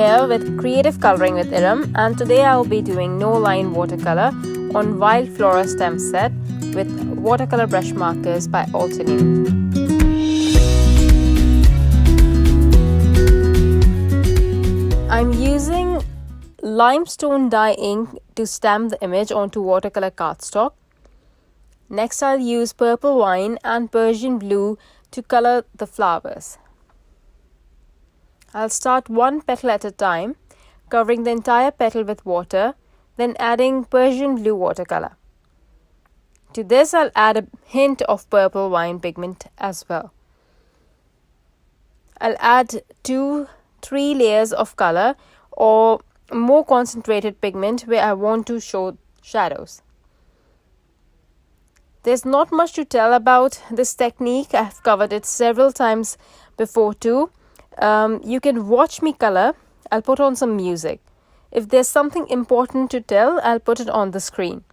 here with Creative Coloring with Erum, and today I will be doing no line watercolor on Wild Flora Stamp Set with Watercolor Brush Markers by Altenew. I'm using Limestone Dye Ink to stamp the image onto watercolor cardstock. Next I'll use purple wine and Persian blue to color the flowers. I'll start one petal at a time, covering the entire petal with water, then adding Persian blue watercolor. To this I'll add a hint of purple wine pigment as well. I'll add 2-3 layers of color or more concentrated pigment where I want to show shadows. There's not much to tell about this technique. I've covered it several times before too. You can watch me color. I'll put on some music. If there's something important to tell, I'll put it on the screen.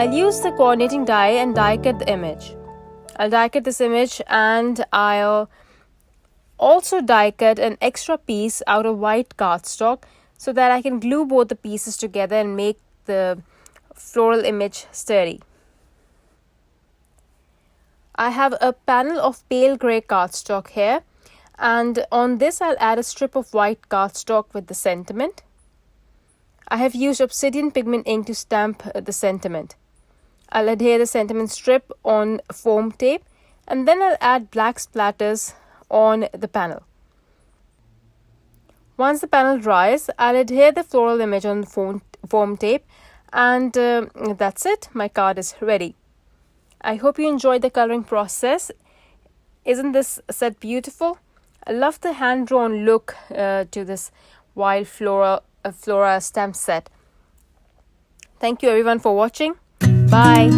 I'll use the coordinating die and die cut the image. I'll die cut this image and I'll also die cut an extra piece out of white cardstock so that I can glue both the pieces together and make the floral image sturdy. I have a panel of pale grey cardstock here, and on this I'll add a strip of white cardstock with the sentiment. I have used Obsidian Pigment Ink to stamp the sentiment. I'll adhere the sentiment strip on foam tape and then I'll add black splatters on the panel. Once the panel dries, I'll adhere the floral image on the foam tape, and that's it. My card is ready. I hope you enjoyed the coloring process. Isn't this set beautiful? I love the hand-drawn look to this Wild Flora Stamp Set. Thank you everyone for watching. Bye.